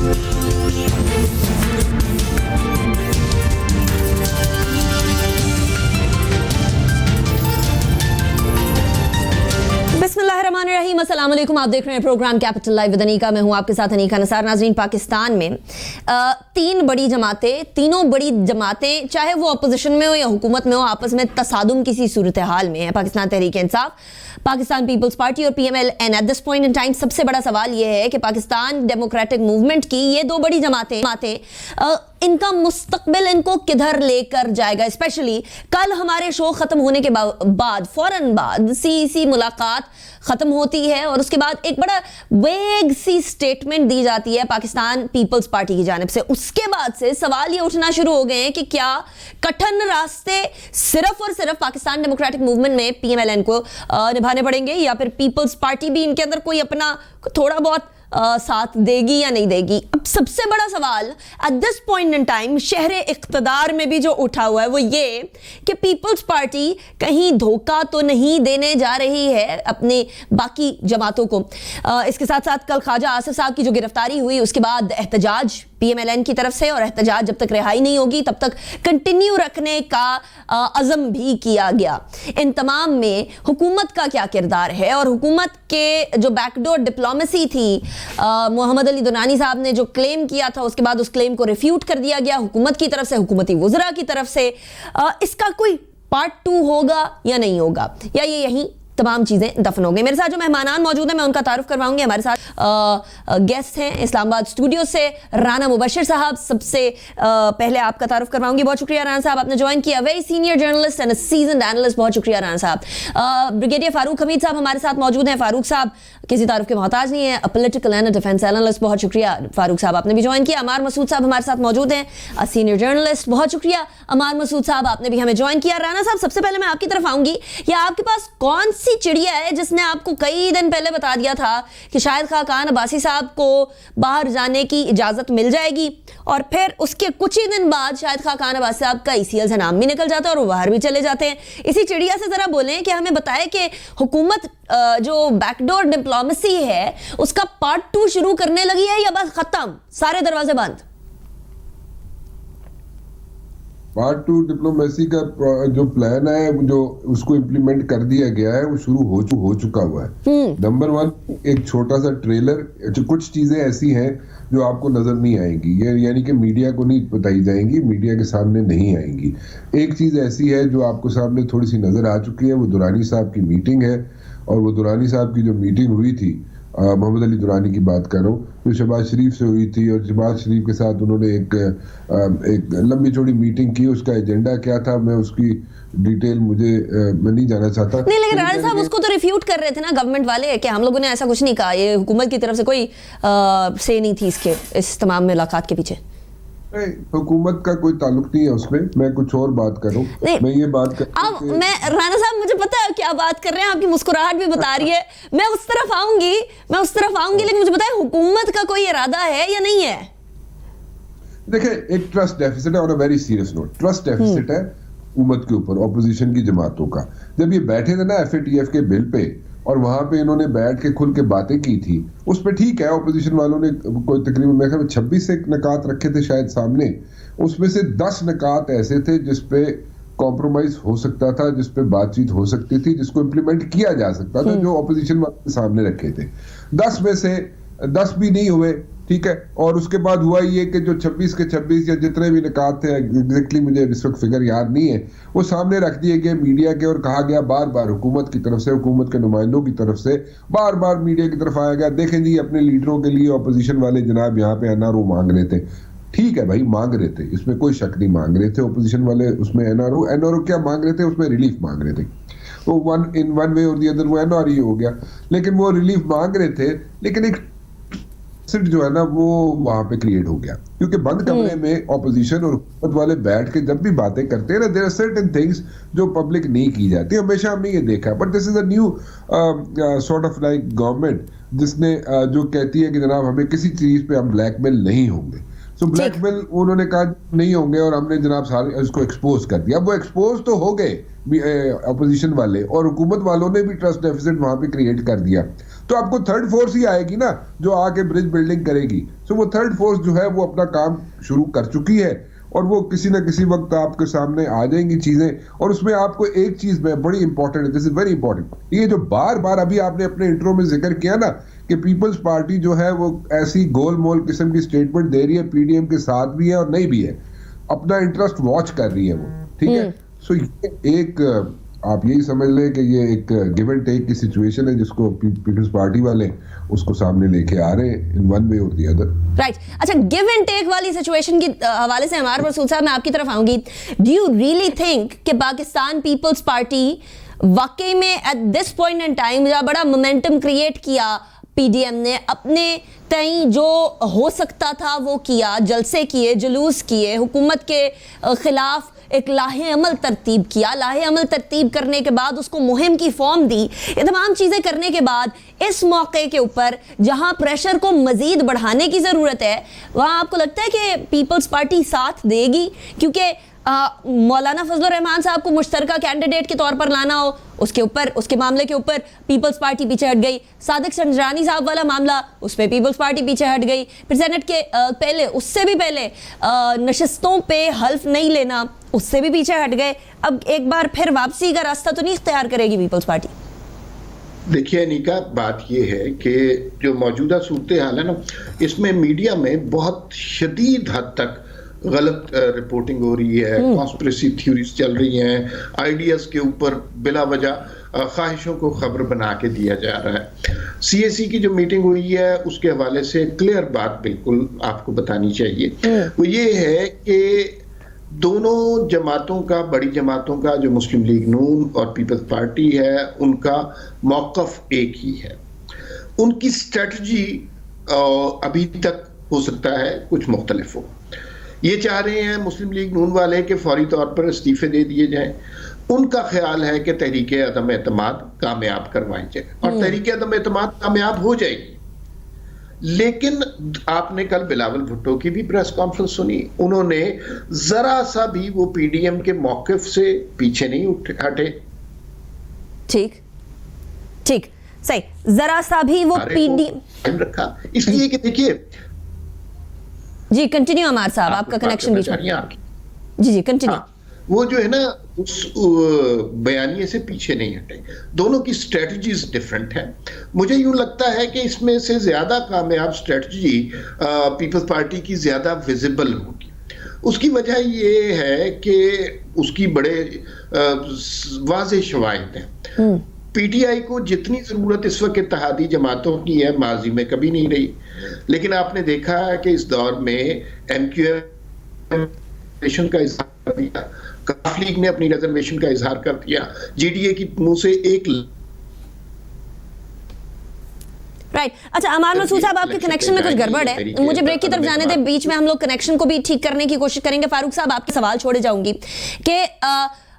बिस्मिल्लाहिर्रहमानिर्रहीम, अस्सलाम वालेकुम। आप देख रहे हैं programme capital live with Anika. मैं हूं आपके साथ अनीका नसार। नाज़रीन, पाकिस्तान में तीन बड़ी जमातें, तीनों बड़ी जमातें चाहे वो अपोजिशन में हो या हुकूमत में हो, आपस में तसादुम किसी सूरत हाल में है। पाकिस्तान तहरीक इंसाफ, पाकिस्तान पीपल्स पार्टी और PMLN। Eight this point in time सबसे बड़ा सवाल यह है कि पाकिस्तान डेमोक्रेटिक मूवमेंट की ये दो बड़ी जमातें इनका मुस्तकबिल इनको किधर लेकर जाएगा। स्पेशली कल हमारे शो खत्म होने के बाद फौरन बाद CEC मुलाकात खत्म होती है और उसके बाद एक बड़ा वेग सी स्टेटमेंट दी जाती है पाकिस्तान पीपल्स पार्टी की जानिब से। उसके बाद से सवाल ये उठना शुरू हो गए हैं कि क्या कठिन रास्ते सिर्फ और सिर्फ पाकिस्तान डेमोक्रेटिक मूवमेंट में PMLN को निभाने पड़ेंगे या फिर पीपल्स पार्टी भी इनके अंदर कोई अपना थोड़ा बहुत साथ देगी या नहीं देगी। अब सबसे बड़ा सवाल eight this point in time शहर इख्तदार में भी जो उठा हुआ है वो ये कि पीपल्स पार्टी कहीं धोखा तो नहीं देने जा रही है अपने बाकी जमातों को। इसके साथ साथ कल ख्वाजा आसिफ साहब की जो गिरफ्तारी हुई उसके बाद एहतजाज PMLN की तरफ से, और एहतजाज जब तक रिहाई नहीं होगी तब तक कंटिन्यू रखने का अज़म भी किया गया। इन तमाम में हुकूमत का क्या किरदार है और हुकूमत के जो बैकडोर डिप्लोमेसी थी, मोहम्मद अली दुनानी साहब ने जो क्लेम किया था उसके बाद उस क्लेम को रिफ्यूट कर दिया गया हुकूमत की तरफ से, हुकूमती वुज़रा की तरफ से। इसका कोई पार्ट 2 होगा या नहीं होगा, या ये यहीं तमाम चीज़ें दफन हो गई। मेरे साथ जो मेहमान मौजूद हैं मैं उनका तारुफ करवाऊंगी। हमारे साथ गेस्ट हैं इस्लामाबाद स्टूडियो से राना मुबशिर साहब। सबसे पहले आपका तारुफ करवाऊंगी। बहुत शुक्रिया राना साहब, आपने ज्वाइन किया। Very senior journalist and seasoned analyst, बहुत शुक्रिया राना साहब। ब्रिगेडियर फारूक हमीद साहब हमारे साथ मौजूद हैं। फारूक साहब किसी तारुफ के मोहताज नहीं है, पॉलिटिकल एंड डिफेंस एनालिस्ट, बहुत शुक्रिया फारूक साहब, आपने भी ज्वाइन किया। अमार मसूद साहब हमारे साथ मौजूद हैं, सीनियर जर्नलिस्ट, बहुत शुक्रिया अमार मसूद साहब, आपने भी हमें ज्वाइन किया। राना साहब, सबसे पहले मैं आपकी तरफ आऊंगी, या आपके पास कौन सी चिड़िया है जिसने आपको कई दिन पहले बता दिया था कि शायद खाकान अब्बासी साहब को बाहर जाने की इजाजत मिल जाएगी और फिर उसके कुछ ही दिन बाद शायद खाकान अब्बासी साहब का ECL से नाम भी निकल जाता है और वो बाहर भी चले जाते हैं। इसी चिड़िया से जरा बोलें कि हमें बताएं कि हुकूमत जो बैकडोर डिप्लोमेसी है उसका पार्ट 2 शुरू करने लगी है या बस खत्म, सारे दरवाजे बंद? पार्ट 2 डिप्लोमेसी का जो प्लान है जो उसको इम्प्लीमेंट कर दिया गया है वो शुरू हो चुका हुआ है। नंबर 1, एक छोटा सा ट्रेलर, जो कुछ चीजें ऐसी हैं जो आपको नजर नहीं आएंगी, यानी कि मीडिया को नहीं बताई जाएंगी, मीडिया के सामने नहीं आएंगी। एक चीज ऐसी है जो आपको सामने थोड़ी सी नजर आ चुकी है, वो दुरानी साहब की मीटिंग है। और वो दुरानी साहब की जो मीटिंग हुई थी, मोहम्मद अली दुरानी की बात कर रहा हूँ, जो शहबाज शरीफ से हुई थी, और शहबाज शरीफ के साथ उन्होंने एक लंबी चौड़ी मीटिंग की। उसका एजेंडा क्या था, मैं उसकी डिटेल मैं नहीं जाना चाहता। नहीं, लेकिन राणा साहब उसको तो रिफ्यूट कर रहे थे ना गवर्नमेंट वाले कि हम लोगों ने ऐसा कुछ नहीं कहा, ये हुकूमत की तरफ से कोई से नहीं थी इसके इस तमाम मुलाकात के पीछे। हुकूमत का कोई ताल्लुक नहीं है उसमें, मैं कुछ और बात करूं। मैं ये बात कर अब मैं राणा साहब, मुझे पता है क्या बात कर रहे हैं, आपकी मुस्कुराहट भी बता रही है। मैं उस तरफ आऊंगी, लेकिन मुझे बताएं हुकूमत का कोई इरादा है या नहीं है? देखिए, एक ट्रस्ट डेफिसिट है, और very serious note, trust deficit है हुकूमत के ऊपर, ऑपोजिशन की जमातों का। जब ये बैठे थे ना FATF के बिल पे और वहां पे इन्होंने बैठ के खुल के बातें की थी, उस पर ठीक है, ऑपोजिशन वालों ने कोई तकरीबन मेरे ख्याल में 26 से नकात रखे थे शायद सामने। उसमें से 10 नकात ऐसे थे जिसपे कॉम्प्रोमाइज हो सकता था, जिसपे बातचीत हो सकती थी, जिसको इम्प्लीमेंट किया जा सकता था, जो ऑपोजिशन वाले सामने रखे थे। 10 में से 10 भी नहीं हुए, ठीक है। और उसके बाद हुआ ये कि जो 26 के 26 या जितने भी निकात थे, एग्जैक्टली मुझे इस वक्त फिगर याद नहीं है, वो सामने रख दिए गए मीडिया के, और कहा गया बार बार हुकूमत की तरफ से, हुकूमत के नुमाइंदों की तरफ से बार बार मीडिया की तरफ आया गया, देखें जी अपने लीडरों के लिए ऑपोजिशन वाले जनाब यहाँ पे NRO मांग रहे थे। ठीक है भाई, मांग रहे थे, इसमें कोई शक नहीं, मांग रहे थे ऑपोजिशन वाले, उसमें NRO क्या मांग रहे थे, उसमें रिलीफ मांग रहे थे। वो one way or the other वो NRE हो गया, लेकिन वो रिलीफ मांग रहे थे, लेकिन एक जो है ना वो वहां पे क्रिएट हो गया, क्योंकि बंद कमरे में ऑपोजिशन और हुकूमत वाले बैठ के जब भी बातें करते हैं ना, देयर आर सर्टेन थिंग्स जो पब्लिक नहीं की जाती। हमेशा हमने ये देखा, but this is a new sort of like government जिसने जो कहती है कि जनाब हमें किसी चीज पे हम ब्लैकमेल नहीं होंगे। सो ब्लैकमेल उन्होंने कहा नहीं होंगे, और हमने जनाब सारे उसको एक्सपोज कर दिया। वो एक्सपोज तो हो गए, अपोजिशन वाले, और हुकूमत वालों ने भी ट्रस्ट डेफिसिट वहां पे क्रिएट कर दिया, तो आपको थर्ड फोर्स ही आएगी ना जो आके ब्रिज बिल्डिंग करेगी। सो वो थर्ड फोर्स जो है वो अपना काम शुरू कर चुकी है और वो किसी ना किसी वक्त आपके सामने आ जाएंगी चीजें। और उसमें आपको एक चीज बड़ी इंपॉर्टेंट है, दिस इज वेरी इंपॉर्टेंट, ये जो बार बार अभी आपने अपने इंट्रो में जिक्र किया ना कि पीपल्स पार्टी जो है वो ऐसी गोलमोल किस्म की स्टेटमेंट दे रही है, पीडीएम के साथ भी है और नहीं भी है, अपना इंटरेस्ट वॉच कर रही है वो, ठीक है। सो ये एक आप यही समझ लें कि ये एक गिव एंड टेक की सिचुएशन है जिसको पीपल्स पार्टी वाले उसको सामने लेके आ रहे हैं इन वन वे और द अदर। राइट, अच्छा, गिव एंड टेक वाली सिचुएशन की हवाले से अमार मसूद साहब मैं आपकी तरफ आऊंगी। डू यू रियली थिंक कि पाकिस्तान पीपल्स पार्टी वाकई में eight this point in time जहाँ बड़ा मोमेंटम क्रिएट किया, पीडीएम ने अपने तई जो हो सकता था वो किया, जलसे किए, जुलूस किए, हुकूमत के खिलाफ एक लाहे अमल तरतीब किया, लाहे अमल तरतीब करने के बाद उसको मुहिम की फॉर्म दी, ये तमाम चीज़ें करने के बाद इस मौके के ऊपर जहां प्रेशर को मज़ीद बढ़ाने की ज़रूरत है वहां आपको लगता है कि पीपल्स पार्टी साथ देगी? क्योंकि मौलाना फजलुर रहमान साहब को मुश्तरका कैंडिडेट के तौर पर लाना हो, उसके ऊपर, उसके मामले के ऊपर पीपल्स पार्टी पीछे हट गई। सादिक संजरानी साहब वाला मामला, उस पर पीपल्स पार्टी पीछे हट गई। फिर सेनेट के पहले, उससे भी पहले नशस्तों पे हल्फ नहीं लेना, उससे भी पीछे हट गए। अब एक बार फिर वापसी का रास्ता तो नहीं इख्तियार करेगी पीपल्स पार्टी? देखिए अनीका, बात यह है कि जो मौजूदा सूरत हाल है ना, इसमें मीडिया में बहुत शदीद हद तक गलत रिपोर्टिंग हो रही है, कॉन्स्पिरेसी थ्योरीज चल रही हैं, आइडियाज के ऊपर बिला वजह ख्वाहिशों को खबर बना के दिया जा रहा है। सीएसी की जो मीटिंग हुई है उसके हवाले से क्लियर बात बिल्कुल आपको बतानी चाहिए, वो ये है कि दोनों जमातों का, बड़ी जमातों का, जो मुस्लिम लीग नून और पीपल्स पार्टी है, उनका मौक़िफ़ एक ही है। उनकी स्ट्रेटजी अभी तक हो सकता है कुछ मुख्तलिफ हो। ये चाह रहे हैं मुस्लिम लीग नून वाले के फौरी तौर पर इस्तीफे दे दिए जाएं। उनका ख्याल है कि तहरीक अदम एतमाद कामयाब करवाई जाए और तहरीक अदम एतमाद कामयाब हो जाएगी। लेकिन आपने कल बिलावल भुट्टो की भी प्रेस कॉन्फ्रेंस सुनी, उन्होंने जरा सा भी वो पीडीएम के मौकिफ से पीछे नहीं हटे। ठीक ठीक, सही, जरा सा भी वो पीडीएम रखा, इसलिए कि देखिए जी, कंटिन्यू अमार साहब, आपका कनेक्शन बीच में। जी जी, कंटिन्यू। वो जो है ना उस बयानिए से पीछे नहीं हटे। दोनों की स्ट्रेटजीज डिफरेंट है। मुझे यूं लगता है कि इसमें से ज्यादा कामयाब स्ट्रेटजी पीपल्स पार्टी की ज्यादा विजिबल होगी। उसकी वजह ये है कि उसकी बड़े वाज़ेह शवाहिद हैं। पीटीआई को जितनी जरूरत इस वक्त इत्तेहादी जमातों की है, माजी में कभी नहीं रही। लेकिन आपने देखा है कि इस दौर में एमक्यूएम का इजहार कर दिया, काफ लीग ने अपनी रिजर्वेशन का इजहार कर दिया, जीडीए की मुंह से एक राइट। अच्छा अमार मसूद साहब, आपके कनेक्शन में कुछ गड़बड़ है, मुझे ब्रेक की तरफ जाने दे, बीच में हम लोग कनेक्शन को भी ठीक करने की कोशिश करेंगे। फारूक साहब, आपके सवाल छोड़े जाऊंगी कि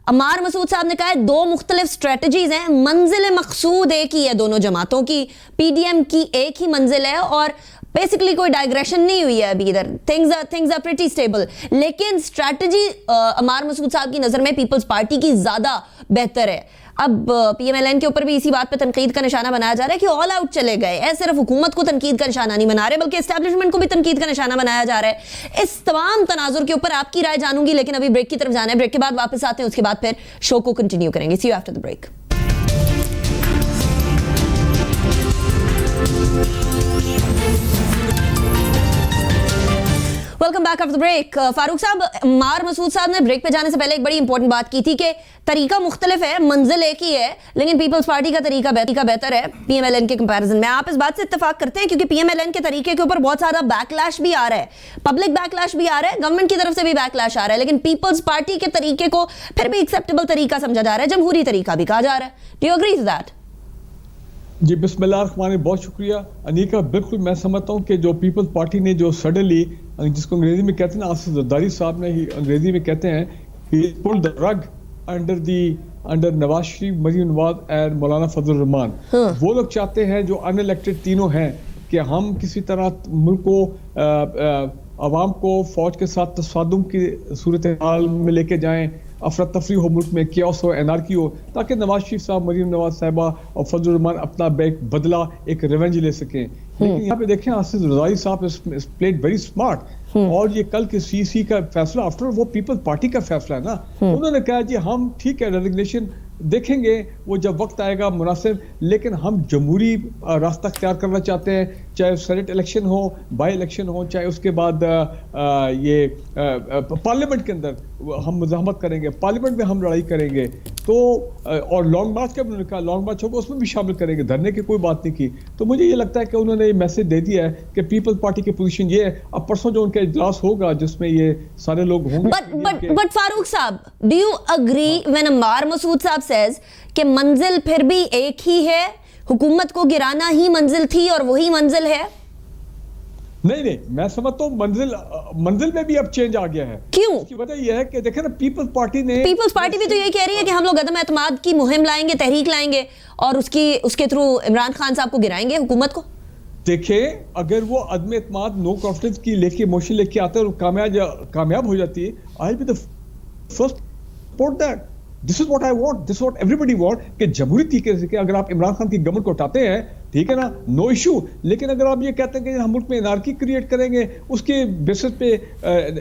अमार मसूद साहब ने कहा है दो मुख्तलिफ स्ट्रेटजीज हैं, मंजिल मकसूद एक ही है दोनों जमातों की, पीडीएम की एक ही मंजिल है और बेसिकली कोई डाइग्रेशन नहीं हुई है अभी इधर, थिंग्स आर प्रीटी स्टेबल। लेकिन स्ट्रेटजी अमार मसूद साहब की नजर में पीपल्स पार्टी की ज्यादा बेहतर है। अब पीएमएलएन के ऊपर भी इसी बात पे तनकीद का निशाना बनाया जा रहा है कि ऑल आउट चले गए हैं, सिर्फ हुकूमत को तनकीद का निशाना नहीं बना रहे बल्कि एस्टैब्लिशमेंट को भी तनकीद का निशाना बनाया जा रहा है। इस तमाम तनाजुर के ऊपर आपकी राय जानूंगी, लेकिन अभी ब्रेक की तरफ जाना है, ब्रेक के बाद वापस आते हैं, उसके बाद फिर शो को कंटिन्यू करेंगे। See you after the break. Welcome back after the break. Farooq साहब, अमार मसूद साहब ने ब्रेक पे जाने से पहले एक बड़ी इंपॉर्टेंट बात की थी कि तरीका मुख्तलिफ है, मंजिल एक ही है, लेकिन पीपल्स पार्टी का तरीका बेहतर है पीएमएलएन के कंपैरिजन में। आप इस बात से इत्तेफाक करते हैं? क्योंकि पीएमएलएन के तरीके के ऊपर बहुत सारा बैकलैश भी आ रहा है, पब्लिक बैकलैश भी आ रहा है, गवर्नमेंट की तरफ से भी बैकलैश आ रहा है, लेकिन पीपल्स पार्टी के तरीके को फिर भी एक्सेप्टेबल तरीका समझा जा रहा है, जमहूरी तरीका भी कहा जा रहा है। Do you agree with that? जी बिस्मिल्लाह, बहुत शुक्रिया अनीका। बिल्कुल मैं समझता हूँ कि जो पीपल्स पार्टी ने जो सडनली, जिसको अंग्रेजी में कहते हैं ना, आसिफ जरदारी साहब ने ही अंग्रेजी में कहते हैं कि pull the rug under Nawaz Sharif, Maryam Nawaz and Maulana Fazlur Rahman. वो लोग चाहते हैं जो अनइलेक्टेड तीनों हैं कि हम किसी तरह मुल्क को, आवाम को फौज के साथ तसादुम की सूरत हाल में लेके जाएं, अफरा तफरी हो मुल्क में, केओस हो, एनार्की हो, ताकि नवाज शरीफ साहब, मरीम नवाज साहिबा और फजलुर रहमान अपना बदला एक रिवेंज ले सकें। लेकिन यहाँ पे देखें आसिफ जरदारी साहब इज प्लेड वेरी स्मार्ट, और ये कल के सीसी का फैसला आफ्टर वो पीपल्स पार्टी का फैसला है ना, उन्होंने कहा जी हम ठीक है रेजिग्नेशन देखेंगे वो जब वक्त आएगा मुनासिब, लेकिन हम जमहूरी रास्ता अख्तियार करना चाहते हैं, चाहे सेनेट इलेक्शन हो, बाई इलेक्शन हो, चाहे उसके बाद ये पार्लियामेंट के अंदर हम मुज़ाहमत करेंगे, पार्लियामेंट में हम लड़ाई करेंगे, तो और लॉन्ग मार्च का उन्होंने कहा लॉन्ग मार्च होगा उसमें भी शामिल करेंगे, धरने की कोई बात नहीं की। तो मुझे ये लगता है कि उन्होंने ये मैसेज दे दिया है कि पीपल्स पार्टी की पोजीशन ये है। अब परसों जो उनका इजलास होगा जिसमें ये सारे लोग होंगे। But Farooq sahab, do you agree when Ammar Masood sahab says कि मंजिल फिर भी एक ही है, हुकूमत को गिराना ही मंजिल थी और वही मंजिल है? नहीं, मैं समझता हूँ मंजिल में भी अब चेंज आ गया है। क्यों? उसकी वजह यह है कि देखें ना, पीपल्स पार्टी भी तो यही कह रही है कि हम लोग अदम एतमाद की मुहिम लाएंगे, तहरीक लाएंगे और उसके थ्रू इमरान खान साहब को गिराएंगे, हुकूमत को। देखें, अगर वो अदम एतमाद नो कॉन्फिडेंस की लेके मोशन लेके आते हैं और कामयाब हो जाती है, I will be the first support that. This is what I want, this is what everybody want कि जमहूरी तरीके से कि अगर आप इमरान खान की गवर्नमेंट को उठाते हैं, ठीक है ना, नो इशू। लेकिन अगर आप ये कहते हैं कि हम मुल्क में एनार्की क्रिएट करेंगे, उसके बेसिस पे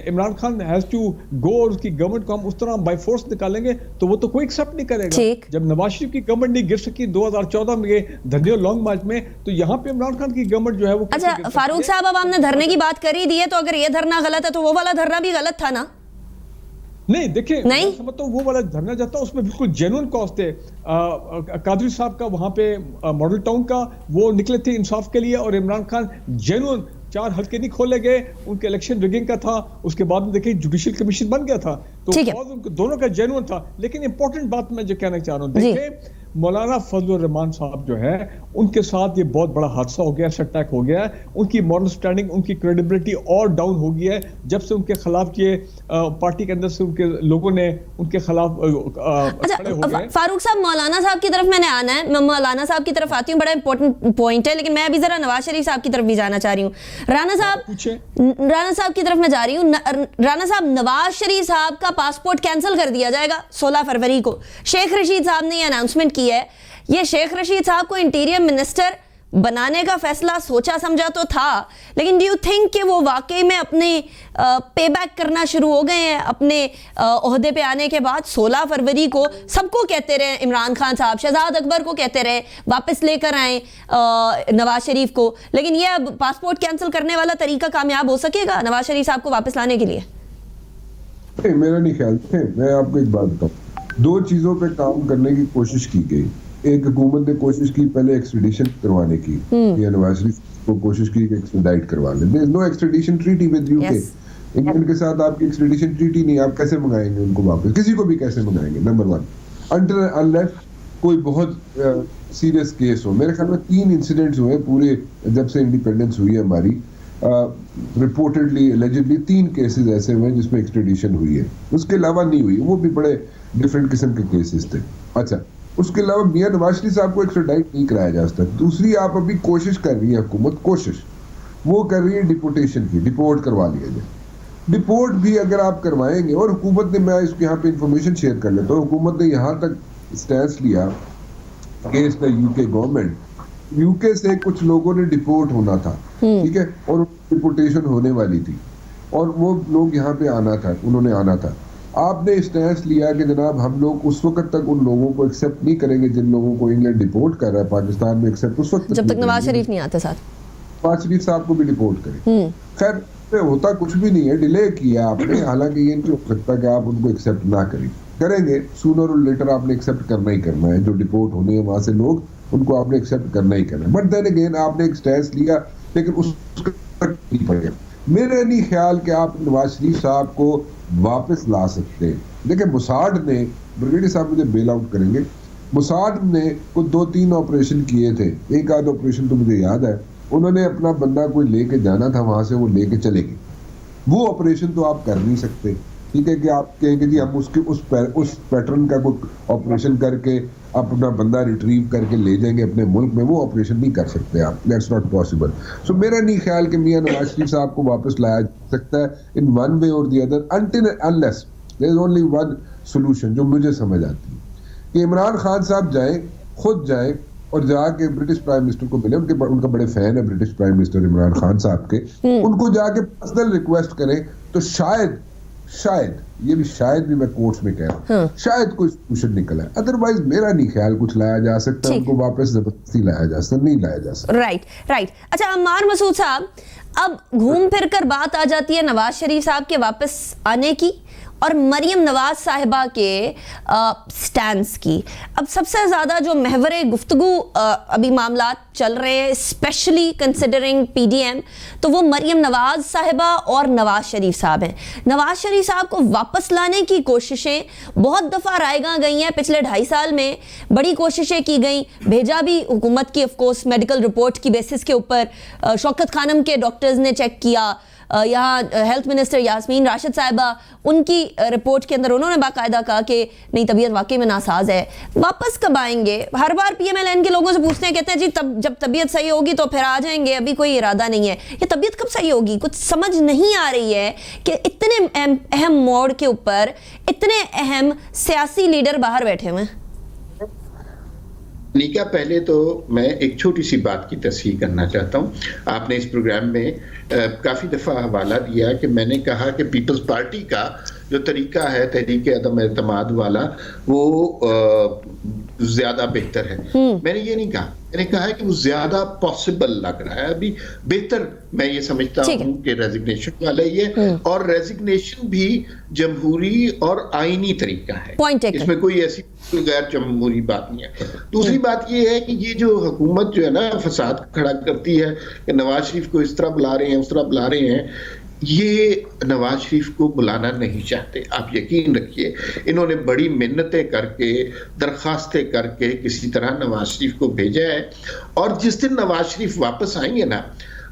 Imran Khan has to go और उसकी गवर्नमेंट को हम उस तरह बाय फोर्स निकालेंगे, तो वो तो कोई एक्सेप्ट नहीं करेगा। जब नवाज शरीफ की गवर्नमेंट नहीं गिर सकी 2014 में धरने और लॉन्ग मार्च में, तो यहाँ पे इमरान खान की गवर्नमेंट जो है वो। अच्छा फारूक साहब, अब आपने धरने की बात कर ही दी है, तो अगर ये धरना गलत है तो वो वाला धरना भी गलत था ना? नहीं, देखिए, मैं समझता हूँ वो वाला धरना जाता है उसमें बिल्कुल जेन्युइन कॉज थे। कादरी साहब का वहां पे मॉडल टाउन का वो निकले थे इंसाफ के लिए, और इमरान खान जेन्युइन 4 हल्के नहीं खोले गए, उनके इलेक्शन रिगिंग का था, उसके बाद में देखिए जुडिशियल कमीशन बन गया था, तो कॉज दोनों का जेन्युइन था। लेकिन इंपॉर्टेंट बात मैं जो कहना चाह रहा हूँ, देखिए मौलाना फजलुर रहमान साहब जो है उनके साथ ये बहुत बड़ा हादसा हो गया, अटैक हो गया है, उनकी मॉरल स्टैंडिंग, उनकी क्रेडिबिलिटी और डाउन हो गई है जब से उनके खिलाफ ये पार्टी के अंदर से उनके लोगों ने उनके खिलाफ खड़े हो गए। फारूक साहब, मौलाना साहब की तरफ मैंने आना है, मैं मौलाना साहब की तरफ आती हूँ, बड़ा इंपॉर्टेंट पॉइंट है, लेकिन मैं अभी जरा नवाज शरीफ साहब की तरफ भी जाना चाह रही हूँ। राना साहब की तरफ मैं जा रही हूँ। राना साहब, नवाज शरीफ साहब का पासपोर्ट कैंसिल कर दिया जाएगा 16 फरवरी को। शेख रशीद साहब ने यह अनाउंसमेंट की है। ये शेख रशीद साहब को इंटीरियर मिनिस्टर बनाने का फैसला सोचा समझा तो था, लेकिन डू यू थिंक कि वो वाकई में अपने पे बैक करना शुरू हो गए हैं अपने ओहदे पे आने के बाद? 16 फरवरी को सबको कहते रहे इमरान खान साहब, शहजाद अकबर को कहते रहे वापस लेकर आए नवाज शरीफ को, लेकिन ये अब पासपोर्ट कैंसिल करने वाला तरीका कामयाब हो सकेगा नवाज शरीफ साहब को वापस लाने के लिए? नहीं, मेरा नहीं ख्याल है। मैं आपको एक बात बताऊं, 2 चीजों पे काम करने की कोशिश की गई। एक हुकूमत ने कोशिश की पहले एक्सट्रेडिशन करवाने की, या नवाज शरीफ को कोशिश की कि एक्सट्राडाइट करवा लें। There is no extradition treaty with UK. England के साथ आपकी एक्सट्रेडिशन ट्रीटी नहीं, आप कैसे मंगाएंगे उनको वापस? किसी को भी कैसे मंगाएंगे? नंबर 1, अनटिल अनलेस कोई बहुत सीरियस केस हो। मेरे ख्याल में 3 इंसिडेंट्स हुए पूरे जब से इंडिपेंडेंस हुई है हमारी, रिपोर्टेडली एलिजिडली 3 केसेस ऐसे हुए जिसमें एक्सट्रेडिशन हुई है, उसके अलावा नहीं हुई। वो भी बड़े डिफरेंट किस्म के केसेस थे। अच्छा, उसके अलावा मियां नवाज शरीफ साहब को एक्सट्राडाइट नहीं कराया जा सकता। दूसरी, आप अभी कोशिश कर रही है हुकूमत, कोशिश वो कर रही है डिपोटेशन की, डिपोर्ट करवा लिया जाए। डिपोर्ट भी अगर आप करवाएंगे, और हुकूमत ने, मैं इसको यहाँ पे इंफॉर्मेशन शेयर कर लेता हूँ, हुकूमत ने यहाँ तक स्टैंड लिया against the UK government. UK से कुछ लोगों ने डिपोर्ट होना था, ठीक है, और डिपोटेशन होने वाली थी, और वो लोग यहाँ पे आना था, उन्होंने आना था। आपने स्टैंड लिया कि जनाब हम लोग उस वक्त तक उन लोगों को एक्सेप्ट नहीं करेंगे जिन लोगों को इंग्लैंड डिपोर्ट कर रहा है, पाकिस्तान में एक्सेप्ट उस वक्त जब तक नवाज शरीफ नहीं आते साथ, नवाज शरीफ साहब को भी डिपोर्ट करें। खैर, होता कुछ भी नहीं है, डिले किया आपने। हालांकि ये नहीं हो सकता कि आप उनको एक्सेप्ट ना करें, करेंगे सूनर और लेटर आपने एक्सेप्ट करना ही करना है। जो डिपोर्ट होने हैं वहां से लोग, उनको आपने एक्सेप्ट करना ही करना है। बट देन अगेन आपने एक स्टैंड लिया, लेकिन उसका नहीं पड़ेगा। मेरे नहीं ख्याल कि आप नवाज शरीफ साहब को वापस ला सकते हैं। देखिए, मुसाड ने, ब्रिगेडियर साहब मुझे बेल आउट करेंगे, मुसाड ने कुछ 2-3 ऑपरेशन किए थे। एक आध ऑपरेशन तो मुझे याद है, उन्होंने अपना बंदा कोई लेके जाना था, वहां से वो लेके चले गए। वो ऑपरेशन तो आप कर नहीं सकते, ठीक है, कि आप कहेंगे जी हम उसके उस पैटर्न का कोई ऑपरेशन करके अपना बंदा रिट्रीव करके ले जाएंगे अपने मुल्क में। वो ऑपरेशन नहीं कर सकते आप, दैट्स नॉट पॉसिबल। सो मेरा नहीं ख्याल कि मियां नवाज शरीफ साहब को वापस लाया जा सकता है इन one way or the other, until unless there is only one solution जो मुझे समझ आती है कि इमरान खान साहब जाएं, खुद जाएं और जाके ब्रिटिश प्राइम मिनिस्टर को मिले, उनका बड़े फैन है British prime minister Imran Khan साहब के, उनको जाके पर्सनल रिक्वेस्ट करें तो शायद ये भी शायद भी मैं कोर्ट्स में कह रहा हूँ, शायद कोई सोल्यूशन निकल आए। अदरवाइज मेरा नहीं ख्याल कुछ लाया जा सकता, उनको वापस जबरदस्ती लाया जा सकता, नहीं लाया जा सकता। राइट। अच्छा अम्मार मसूद साहब, अब घूम फिर कर बात आ जाती है नवाज शरीफ साहब के वापस आने की और मरियम नवाज साहिबा के स्टैंड्स की। अब सबसे ज़्यादा जो महवरे गुफ्तगू अभी मामला चल रहे हैं, स्पेशली कंसिडरिंग पीडीएम, तो वो मरियम नवाज साहिबा और नवाज शरीफ साहब हैं। नवाज शरीफ साहब को वापस लाने की कोशिशें बहुत दफ़ा रायगा गई हैं, पिछले 2.5 साल में बड़ी कोशिशें की गई, भेजा भी हुकूमत की ऑफकोर्स मेडिकल रिपोर्ट की बेसिस के ऊपर, शौकत खानम के डॉक्टर्स ने चेक किया, यहाँ हेल्थ मिनिस्टर यास्मीन राशिद साहिबा, उनकी रिपोर्ट के अंदर उन्होंने बाकायदा कहा कि नहीं तबीयत वाकई में नासाज है। वापस कब आएंगे? हर बार पीएमएलएन के लोगों से पूछते हैं, कहते हैं जी जब तबीयत सही होगी तो फिर आ जाएंगे, अभी कोई इरादा नहीं है। ये तबीयत कब सही होगी? कुछ समझ नहीं आ रही है कि इतने अहम मोड़ के ऊपर इतने अहम सियासी लीडर बाहर बैठे हुए हैं। निका, पहले तो मैं एक छोटी सी बात की तस्हीह करना चाहता हूँ। आपने इस प्रोग्राम में काफ़ी दफ़ा हवाला दिया कि मैंने कहा कि पीपल्स पार्टी का जो तरीका है तहरीक अदम एतमाद वाला, वो ज़्यादा बेहतर है। मैंने ये नहीं कहा, मैंने कहा है कि वो ज़्यादा पॉसिबल लग रहा है। अभी बेहतर मैं ये समझता हूँ कि रेजिग्नेशन वाला ही है, और रेजिग्नेशन भी जमहूरी और आईनी तरीका है, इसमें कोई ऐसी गैर जमहूरी बात नहीं है। दूसरी बात ये है कि ये जो हुकूमत जो है ना फसाद खड़ा करती है कि नवाज शरीफ को इस तरह बुला रहे हैं, उस तरह बुला रहे हैं, ये नवाज शरीफ को बुलाना नहीं चाहते। आप यकीन रखिए, इन्होंने बड़ी मिन्नतें करके, दरखास्तें करके किसी तरह नवाज शरीफ को भेजा है, और जिस दिन नवाज शरीफ वापस आएंगे ना,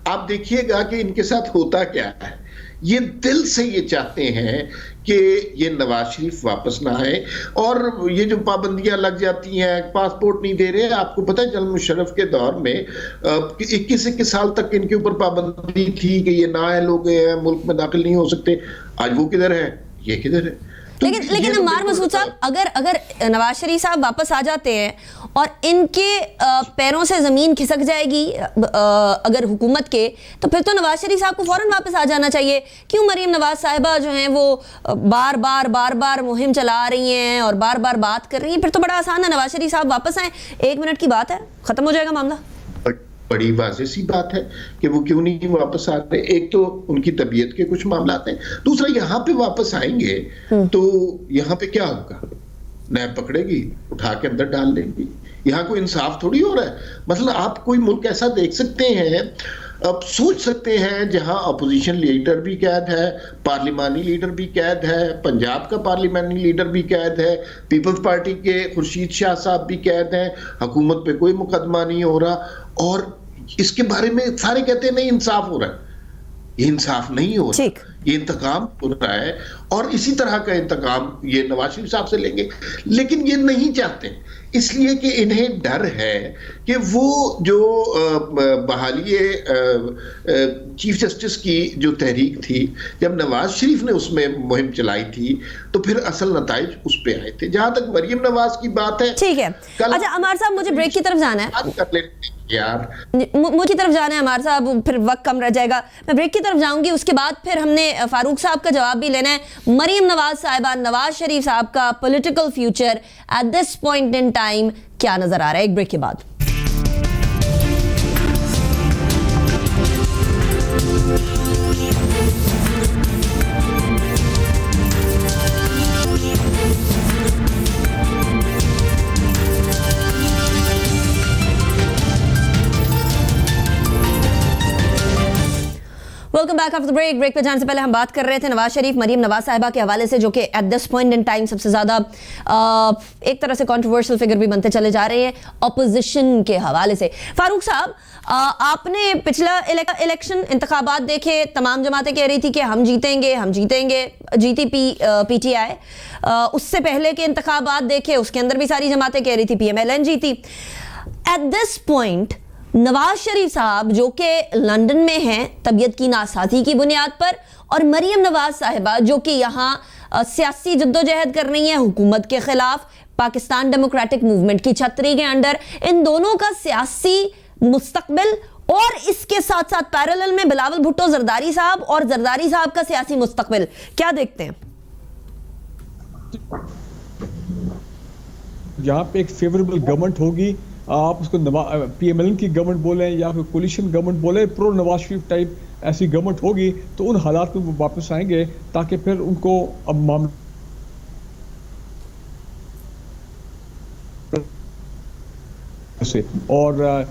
आप देखिएगा कि इनके साथ होता क्या है। ये दिल से ये चाहते हैं कि ये नवाज शरीफ वापस ना आए, और ये जो पाबंदियां लग जाती हैं, पासपोर्ट नहीं दे रहे। आपको पता है जनरल मुशर्रफ के दौर में 21 साल तक इनके ऊपर पाबंदी थी कि ये नाअहल हो गए हैं, मुल्क में दाखिल नहीं हो सकते। आज वो किधर है, ये किधर है? लेकिन अम्मार मसूद साहब, अगर नवाज शरीफ साहब वापस आ जाते हैं और इनके पैरों से ज़मीन खिसक जाएगी अगर हुकूमत के, तो फिर तो नवाज शरीफ साहब को फ़ौरन वापस आ जाना चाहिए। क्यों मरीम नवाज साहिबा जो हैं वो बार बार मुहिम चला रही हैं और बार बार बात कर रही हैं? फिर तो बड़ा आसान है, नवाज शरीफ साहब वापस आए, 1 मिनट की बात है, ख़त्म हो जाएगा मामला। बड़ी वाज़ेह सी बात है कि वो क्यों नहीं वापस आ रहे। एक तो उनकी तबीयत के कुछ मामलात हैं, दूसरा यहाँ पे वापस आएंगे तो यहाँ पे क्या होगा? नैब पकड़ेगी, उठा के अंदर डाल देंगी। यहाँ कोई इंसाफ थोड़ी हो रहा है। मतलब आप कोई मुल्क ऐसा देख सकते हैं, अब सोच सकते हैं, जहां अपोजिशन लीडर भी कैद है, पार्लिमानी लीडर भी कैद है, पंजाब का पार्लिमानी लीडर भी कैद है, पीपल्स पार्टी के खुर्शीद शाह साहब भी कैद हैं, हुकूमत पे कोई मुकदमा नहीं हो रहा, और इसके बारे में सारे कहते हैं नहीं इंसाफ हो रहा है। ये इंसाफ नहीं हो रहा, ये इंतकाम हो रहा है, और इसी तरह का इंतकाम ये नवाज शरीफ साहब से लेंगे। लेकिन ये नहीं चाहते, इसलिए कि इन्हें डर है कि वो जो बहाली चीफ जस्टिस की जो तहरीक थी, जब नवाज शरीफ ने उसमें मुहिम चलाई थी, तो फिर असल नताइज उस पे आए थे। जहां तक मरियम नवाज की बात है, ठीक है। अच्छा अमार साहब, मुझे ब्रेक की तरफ जाना है यार, मुझे तरफ जाना है अमार साहब, फिर वक्त कम रह जाएगा। मैं ब्रेक की तरफ जाऊंगी, उसके बाद फिर हमने फारूक साहब का जवाब भी लेना है। मरियम नवाज साहिबा, नवाज शरीफ साहब का political future at this point in time क्या नजर आ रहा है, एक ब्रेक के बाद। Welcome back after the break. Break पे जाने से पहले हम बात कर रहे थे नवाज शरीफ, मरियम नवाज साहिबा के हवाले से, जो कि eight this point in time सबसे ज़्यादा एक तरह से कंट्रोवर्शियल फिगर भी बनते चले जा रहे हैं ऑपोजिशन के हवाले से। फारूक साहब, आपने पिछला इलेक्शन इंतखाबात देखे, तमाम जमातें कह रही थी कि हम जीतेंगे, जीती पीटीआई। उससे पहले के इंतखाबात देखे, उसके अंदर भी सारी जमातें कह रही थी पीएमएलएन जीती। Eight this point Nawaz Sharif साहब जो कि लंदन में हैं तबीयत की नासाजी की बुनियाद पर, और मरियम नवाज साहिबा जो कि यहाँ सियासी जद्दोजहद कर रही हैं हुकूमत के खिलाफ पाकिस्तान डेमोक्रेटिक मूवमेंट की छतरी के अंडर, इन दोनों का सियासी मुस्तकबिल और इसके साथ साथ पैरेलल में बिलावल भुट्टो जरदारी साहब और जरदारी साहब का सियासी मुस्तकबिल क्या देखते हैं? यहाँ पे एक फेवरेबल गवर्नमेंट होगी, आप उसको PMLN की गवर्नमेंट बोले या फिर कोलिशन गवर्नमेंट बोले, प्रो नवाज शरीफ टाइप ऐसी गवर्नमेंट होगी, तो उन हालात में वो वापस आएंगे ताकि फिर उनको अब मामला से और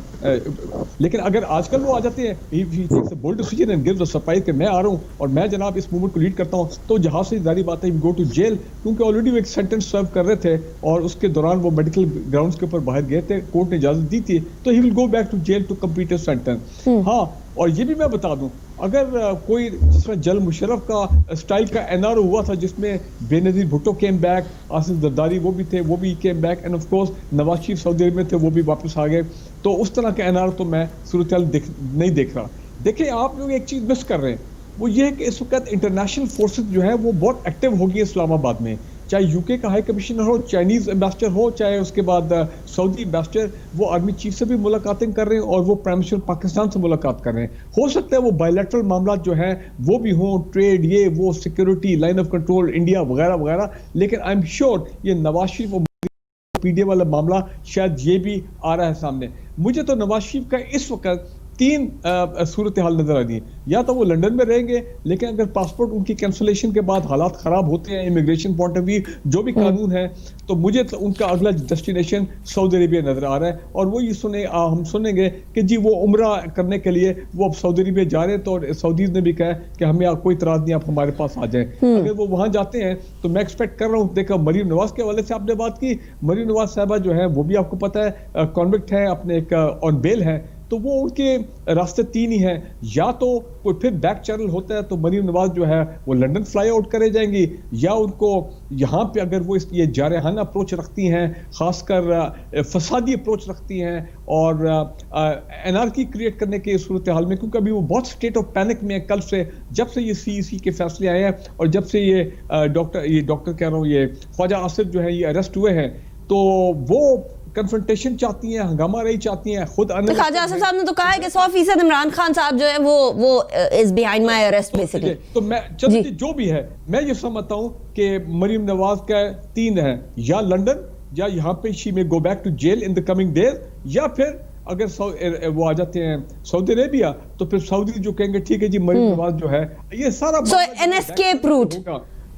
लेकिन अगर आजकल वो आ जाते हैं bold decision and gives the surprise कि मैं आ रहा हूं और मैं जनाब इस मूवमेंट को लीड करता हूं, तो जहां से जारी बात है गो टू जेल, क्योंकि ऑलरेडी वो एक सेंटेंस सर्व कर रहे थे और उसके दौरान वो मेडिकल ग्राउंड्स के ऊपर बाहर गए थे, कोर्ट ने इजाजत दी थी, तो he will go back to jail to complete his sentence. हाँ, और ये भी मैं बता दूं, अगर कोई जिसमें जल मुशर्रफ का स्टाइल का एनआरओ हुआ था जिसमें बेनजीर भुट्टो केम बैक, आसिफ जरदारी वो भी थे, वो भी came back, and of course Nawaz Sharif सऊदी अरब में थे, वो भी वापस आ गए, तो उस तरह का एनआरओ तो मैं सूरत नहीं देख रहा। देखिए आप लोग एक चीज मिस कर रहे हैं, वो ये है कि इस वक्त इंटरनेशनल फोर्सेस जो है वो बहुत एक्टिव होगी इस्लामाबाद में, चाहे यूके का हाई कमिश्नर हो, चाइनीज एम्बेसडर हो, चाहे उसके बाद सऊदी एम्बेसडर, वो आर्मी चीफ से भी मुलाकातें कर रहे हैं और वो प्राइम मिनिस्टर पाकिस्तान से मुलाकात कर रहे हैं। हो सकता है वो बायलैटरल मामला जो है वो भी हो, ट्रेड, ये वो, security, line of control, India वगैरह वगैरह, लेकिन आई एम श्योर ये नवाज शरीफ और पीडीए वाला मामला शायद ये भी आ रहा है सामने। मुझे तो नवाज शरीफ का इस वक्त तीन सूरत हाल नजर आ रही है, या तो वो लंदन में रहेंगे, लेकिन अगर पासपोर्ट उनकी कैंसलेशन के बाद हालात खराब होते हैं इमिग्रेशन पॉइंट ऑफ व्यू, जो भी कानून है, तो मुझे तो उनका अगला डेस्टिनेशन सऊदी अरेबिया नजर आ रहा है, और वो ये हम सुनेंगे कि जी वो उम्रा करने के लिए वो अब सऊदी अरेबिया जा रहे हैं, तो सऊदीज ने भी कहा कि हमें कोई इतराज नहीं, आप हमारे पास आ जाए। अगर वो वहां जाते हैं तो मैं एक्सपेक्ट कर रहा हूँ, देखा मरियम नवाज के हवाले से आपने बात की, मरियम नवाज साहबा जो है वो भी आपको पता है कॉन्विक्ट है, अपने एक ऑन बेल है, तो वो उनके रास्ते तीन ही हैं, या तो कोई फिर बैक चैनल होता है तो मरियम नवाज जो है वो लंदन फ्लाई आउट करे जाएंगी, या उनको यहाँ पे अगर वो ये जारहाना अप्रोच रखती हैं, खासकर फसादी अप्रोच रखती हैं और एनआरकी क्रिएट करने की सूरत हाल में, क्योंकि अभी वो बहुत स्टेट ऑफ पैनिक में है कल से, जब से ये CEC के फैसले आए हैं और जब से ये डॉक्टर कह रहा हूँ, ये ख्वाजा आसिफ जो है ये अरेस्ट हुए हैं, तो वो कन्फ्रंटेशन चाहती हैं, हंगामा रही चाहती हैं, खुद ख्वाजा आसिफ साहब ने तो कहा है कि 100% इमरान खान साहब जो है वो is behind my arrest basically. तो मैं चलो जो भी है, मैं ये समझता हूं कि मरियम नवाज का तीन है, या लंदन, या यहाँ पे she may go back to jail in the coming days, या फिर अगर वो आ जाते हैं सऊदी अरेबिया, तो फिर सऊदी जो कहेंगे ठीक है जी मरियम नवाज जो है ये सारा एन एस्केप रूट,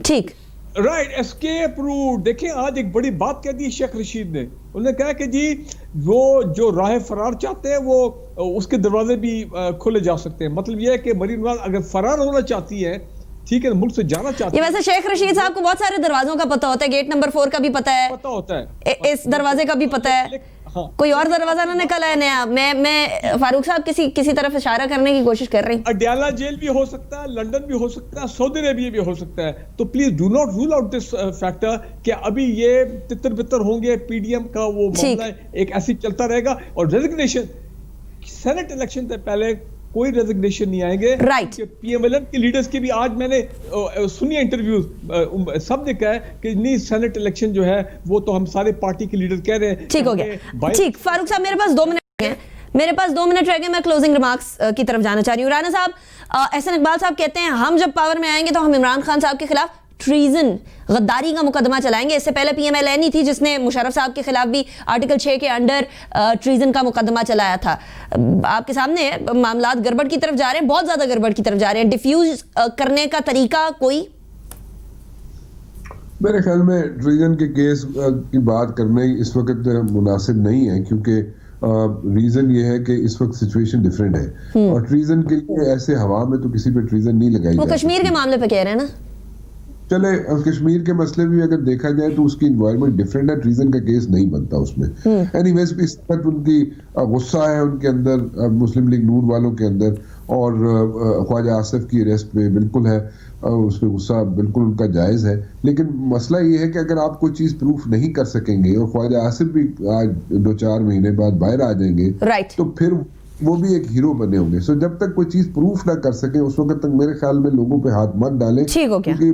ठीक, राइट, एस्केप रूट। देखिए आज एक बड़ी बात कह दी शेख रशीद ने, उन्होंने कहा कि जी वो जो राह फरार चाहते हैं वो उसके दरवाजे भी खोले जा सकते हैं। मतलब ये है कि मरियम नवाज अगर फरार होना चाहती है, ठीक है, मुल्क से जाना चाहती है। वैसे शेख रशीद साहब को बहुत सारे दरवाजों का पता होता है, गेट नंबर 4 का भी पता है, इस दरवाजे का भी पता है, हाँ। कोई और दरवाजा ना निकल आए नया। मैं फारूक साहब किसी तरफ इशारा करने की कोशिश कर रही हूँ। अडयाला जेल भी हो सकता है, लंदन भी हो सकता है, सऊदी अरेबिया भी हो सकता है, तो please do not rule out this factor कि अभी ये तितर बितर होंगे, पीडीएम का वो मामला एक ऐसी चलता रहेगा, और रेजिग्नेशन सेनेट इलेक्शन से पहले कोई रेजिग्नेशन नहीं आएंगे, राइट। PMLN के लीडर्स की भी आज मैंने सुनी इंटरव्यू, सब ने कहा है कि नहीं सेनेट इलेक्शन जो है वो तो हम सारे पार्टी के लीडर कह रहे हैं। ठीक हो गया, ठीक। फारूक साहब मेरे पास 2 मिनट हैं, मैं क्लोजिंग रिमार्क्स की तरफ जाना चाह रही हूँ। राना साहब, एहसन इकबाल साहब कहते हैं हम जब पावर में आएंगे तो हम इमरान खान साहब के खिलाफ ट्रीजन, गद्दारी का मुकदमा चलाएंगे। इससे पहले PMLN ही थी जिसने मुशर्रफ साहब के खिलाफ भी आर्टिकल 6 के अंडर ट्रीजन का मुकदमा चलाया था। आपके सामने मामलात गड़बड़ की तरफ जा रहे हैं, बहुत ज्यादा गड़बड़ की तरफ जा रहे हैं। डिफ्यूज करने का तरीका कोई, मेरे ख्याल में ट्रीजन के केस की बात करने इस वक्त मुनासिब नहीं है, क्योंकि रीजन ये है कि इस वक्त सिचुएशन डिफरेंट है, और ट्रीजन के लिए ऐसे हवा में तो किसी पे ट्रीजन नहीं लगाई। वो कश्मीर के मामले पे कह रहे हैं ना, चले कश्मीर के मसले भी अगर देखा जाए तो उसकी इन्वायरमेंट डिफरेंट है, ट्रीजन का केस नहीं बनता उसमें। एनीवेज इस वक्त उनकी गुस्सा है उनके अंदर, मुस्लिम लीग नून वालों के अंदर, और ख्वाजा आसिफ की अरेस्ट पे बिल्कुल है, उस पर गुस्सा बिल्कुल उनका जायज़ है, लेकिन मसला ये है कि अगर आप कोई चीज़ प्रूफ नहीं कर सकेंगे और ख्वाजा आसिफ भी आज 2-4 महीने बाद बाहर आ जाएंगे, तो फिर वो भी एक हीरो बने होंगे। सो जब तक कोई चीज़ प्रूफ ना कर सके उस वक्त तक मेरे ख्याल में लोगों पे हाथ मत डालें, क्योंकि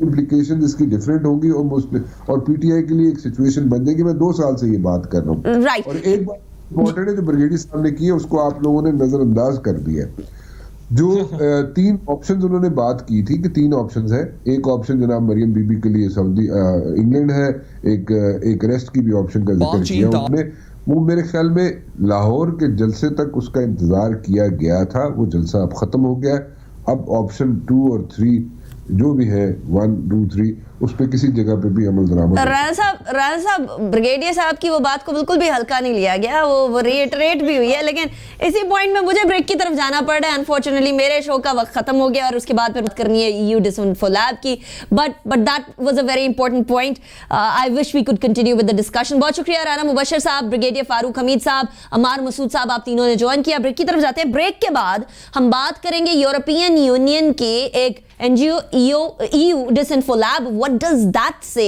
इम्प्लीकेशन इसकी डिफरेंट होंगी और पीटीआई के लिए एक सिचुएशन बन जाएगी। मैं 2 साल से ये बात कर रहा हूँ। और एक बात इम्पोर्टेंट है जो ब्रिगेडियर साहब ने की है, उसको आप लोगों ने नजरअंदाज कर दिया है। जो 3 ऑप्शंस उन्होंने बात की थी कि 3 ऑप्शंस है। एक ऑप्शन जनाब मरियम बीबी के लिए सऊदी इंग्लैंड है, एक रेस्ट की भी ऑप्शन का जिक्र किया उन्होंने। वो मेरे ख्याल में लाहौर के जलसे तक उसका इंतजार किया गया था, वो जलसा अब खत्म हो गया। अब ऑप्शन 2 और 3 जो भी है 1, 2, 3 उस पे किसी जगह पे भी अमल दरामद। राणा साहब ब्रिगेडियर साहब की वो बात को बिल्कुल भी हल्का नहीं लिया गया, वो रिएटरेट भी हुई है, लेकिन इसी पॉइंट में मुझे ब्रेक की तरफ जाना पड़ रहा है। अनफॉर्चुनेटली मेरे शो का वक्त खत्म हो गया और उसके बाद फिर बात करनी है EU डिसइंफोलैब की, but that was a very important point. I wish we could continue with the discussion. बहुत शुक्रिया राना मुबशर साहब, ब्रिगेडियर फारूक हमीद साहब, अमार मसूद साहब, आप तीनों ने ज्वाइन किया। ब्रेक की तरफ जाते हैं। ब्रेक के बाद हम बात करेंगे यूरोपियन यूनियन के एक NGO EU DisinfoLab, what does that say,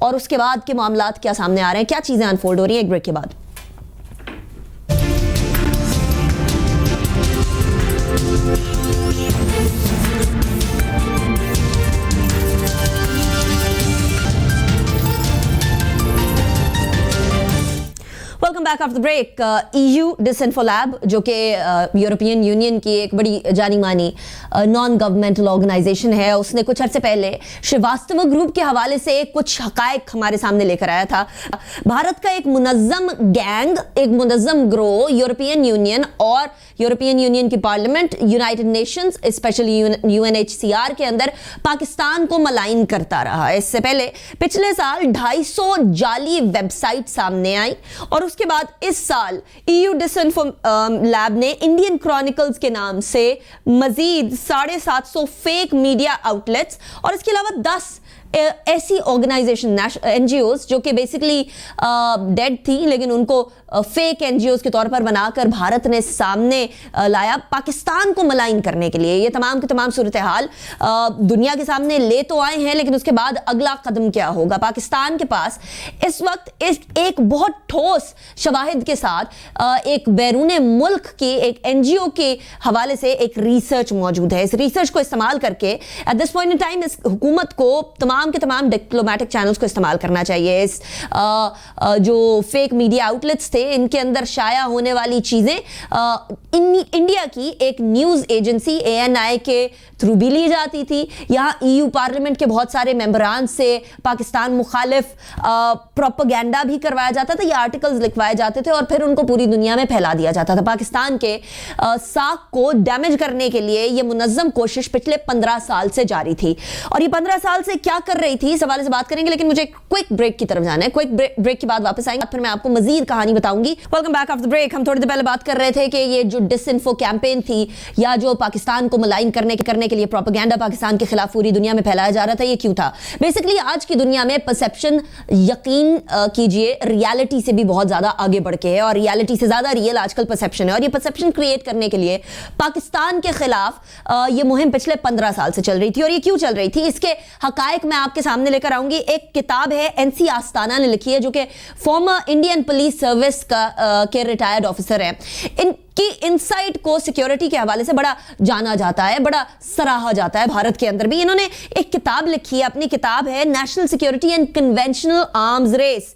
और उसके बाद के मामलात क्या सामने आ रहे हैं, क्या चीजें अनफोल्ड हो रही हैं। एक ब्रेक के बाद welcome back after break. EU DisinfoLab जो कि यूरोपियन यूनियन की एक बड़ी जानी मानी नॉन गवर्नमेंटल ऑर्गेनाइजेशन है, उसने कुछ अर्से पहले श्रीवास्तव ग्रुप के हवाले से कुछ हकायक हमारे सामने लेकर आया था। भारत का एक मुनज़्ज़म गैंग, एक मुनज़्ज़म ग्रोह यूरोपियन यूनियन और यूरोपियन यूनियन की parliament, United Nations, specially UNHCR के अंदर पाकिस्तान को मलाइन करता रहा। इससे पहले पिछले साल 250 जाली वेबसाइट सामने आई और उसके बाद इस साल EU डिसइंफोलैब ने इंडियन क्रॉनिकल्स के नाम से मजीद 750 फेक मीडिया आउटलेट्स और इसके अलावा 10 ऐसी ऑर्गेनाइजेशन NGOs जो कि बेसिकली डेड थी, लेकिन उनको फेक NGOs के तौर पर बनाकर भारत ने सामने लाया पाकिस्तान को मलाइन करने के लिए। ये तमाम की तमाम सूरत हाल दुनिया के सामने ले तो आए हैं, लेकिन उसके बाद अगला कदम क्या होगा। पाकिस्तान के पास इस वक्त एक बहुत ठोस शवाहिद के साथ एक बैरून मुल्क की एक NGO के हवाले से एक रिसर्च मौजूद है। इस रिसर्च को इस्तेमाल करके eight this point in time इस हुकूमत को तमाम के तमाम डिप्लोमेटिक चैनल्स को इस्तेमाल करना चाहिए। इस जो फेक मीडिया आउटलेट्स थे, इनके अंदर शाया होने वाली चीजें इंडिया की एक न्यूज एजेंसी ANI के थ्रू भी ली जाती थी। यहाँ EU पार्लियामेंट के बहुत सारे मेंबरान से पाकिस्तान मुखालिफ प्रोपेगेंडा भी करवाया जाता था, ये आर्टिकल्स लिखवाए जाते थे और फिर उनको पूरी दुनिया में फैला दिया जाता था। पाकिस्तान के साख को डैमेज करने के लिए ये मुनज़्ज़म कोशिश पिछले 15 साल से जारी थी। और ये 15 साल से क्या कर रही थी, इस हवाले से बात करेंगे, लेकिन मुझे क्विक ब्रेक की तरफ जाना है। क्विक ब्रेक के बाद वापस आएंगे, फिर मैं आपको मजीद कहानी बताऊंगी। Welcome back after break. हम थोड़ी देर पहले बात कर रहे थे कि ये जो डिसइंफो कैंपेन थी या जो पाकिस्तान को मलाइन करने के लिए प्रोपेगेंडा पाकिस्तान के खिलाफ पूरी दुनिया में फैलाया जा रहा था, ये क्यों था? बेसिकली आज की दुनिया में परसेप्शन, यकीन कीजिए, रियलिटी से भी बहुत ज्यादा आगे बढ़ के है और रियलिटी से ज्यादा रियल आजकल परसेप्शन है। और ये परसेप्शन क्रिएट करने के लिए पाकिस्तान के खिलाफ ये मुहिम पिछले 15 साल से चल रही थी। और ये क्यों चल रही थी, इसके हकायक मैं आपके सामने लेकर आऊंगी। एक किताब है NC आस्ताना ने लिखी है, जो कि फॉर्मर इंडियन पुलिस सर्विस के रिटायर्ड ऑफिसर है। इनकी इनसाइट को सिक्योरिटी के हवाले से बड़ा जाना जाता है, बड़ा सराहा जाता है भारत के अंदर भी। इन्होंने एक किताब लिखी है, अपनी किताब है national security and conventional arms race.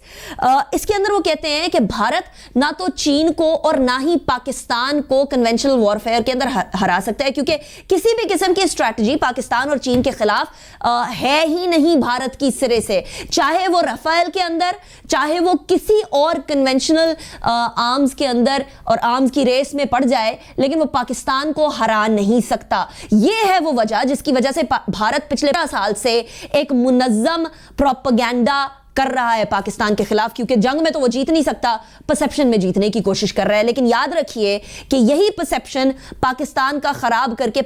इसके अंदर वो कहते हैं कि भारत ना तो चीन को और ना ही पाकिस्तान को कन्वेंशनल वॉरफेयर के अंदर हरा सकता है, क्योंकि किसी भी किस्म की स्ट्रैटेजी पाकिस्तान और चीन के खिलाफ है ही नहीं भारत की सिरे से। चाहे वो रफाल के अंदर, चाहे वो किसी और कन्वेंशनल आर्म्स के अंदर और आर्म्स की रेस में पड़ जाए, लेकिन वो पाकिस्तान को हरा नहीं सकता। ये है वो वजह जिसकी वजह से भारत पिछले 15 साल से एक मुनज़्ज़म प्रोपेगेंडा कर रहा है पाकिस्तान के खिलाफ, क्योंकि जंग में तो वो जीत नहीं सकता, परसेप्शन में जीतने की कोशिश कर रहा है। लेकिन याद रखिए कि यही परसेप्शन पाकिस्तान का खराब करके